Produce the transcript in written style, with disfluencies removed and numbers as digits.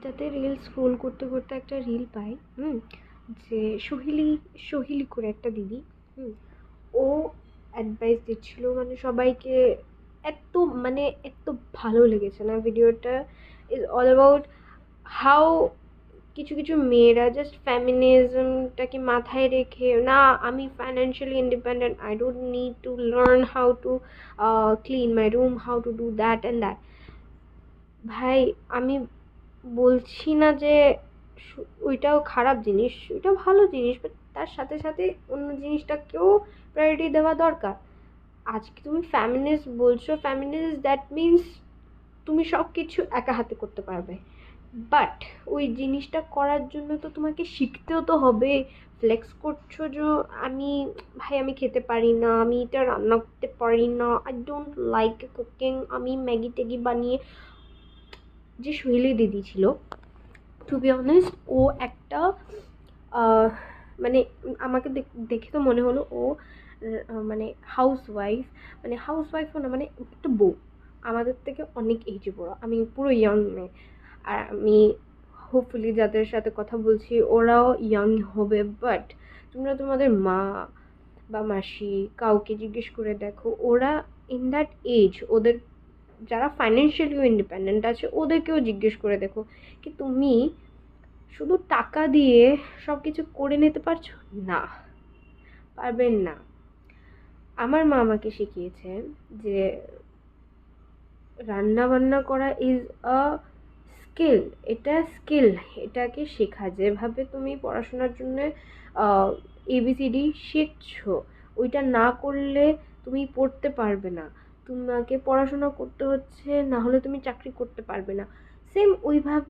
ইনস্টাতে reel scroll করতে করতে একটা রিল পাই, যে সোহিলি করে একটা দিদি, ও অ্যাডভাইস দিচ্ছিল মানে সবাইকে। এত মানে এত ভালো লেগেছে না ভিডিওটা। ইজ অল অ্যাবাউট হাউ কিছু কিছু মেয়েরা জাস্ট ফেমিনিজমটাকে মাথায় রেখে, না আমি financially independent, I don't need to learn how to clean my room, how to do that and that. ভাই, আমি বলছি না যে ওইটাও খারাপ জিনিস, ওইটা ভালো জিনিস, বাট তার সাথে সাথে অন্য জিনিসটাকেও প্রায়োরিটি দেওয়া দরকার। আজকে তুমি ফ্যামিনিস্ট বলছো, ফ্যামিনিস্ট দ্যাট মিনস তুমি সব কিছু একা হাতে করতে পারবে, বাট ওই জিনিসটা করার জন্য তো তোমাকে শিখতেও তো হবে। ফ্লেক্স করছো যে আমি, ভাই আমি খেতে পারি না, আমি এটা রান্না করতে পারি না, আই ডোন্ট লাইক কুকিং, আমি ম্যাগি ট্যাগি বানিয়ে। যে শৈলী দিদি ছিল, টু বি অনেস্ট, ও একটা মানে আমাকে দেখে তো মনে হলো ও মানে হাউসওয়াইফ, মানে হাউসওয়াইফও না, মানে একটা বউ, আমাদের থেকে অনেক এজে বড়, আমি পুরো ইয়াং মেয়ে। আর আমি হোপফুলি যাদের সাথে কথা বলছি ওরাও ইয়াং হবে, বাট তোমরা তোমাদের মা বা মাসি কাউকে জিজ্ঞেস করে দেখো, ওরা ইন দ্যাট এজ, ওদের যারা ফাইন্যান্সিয়ালিও ইন্ডিপেন্ডেন্ট আছে ওদেরকেও জিজ্ঞেস করে দেখো কি তুমি শুধু টাকা দিয়ে সব কিছু করে নিতে পারছো? না, পারবেন না। আমার মা আমাকে শিখিয়েছে যে রান্না বান্না করা ইজ আ স্কিল, এটা স্কিল, এটাকে শেখা। যেভাবে তুমি পড়াশোনার জন্য এবিসিডি শিখছো, ওইটা না করলে তুমি পড়তে পারবে না, তোমাকে পড়াশোনা করতে হচ্ছে, না হলে তুমি চাকরি করতে পারবে না। সেম ওইভাবে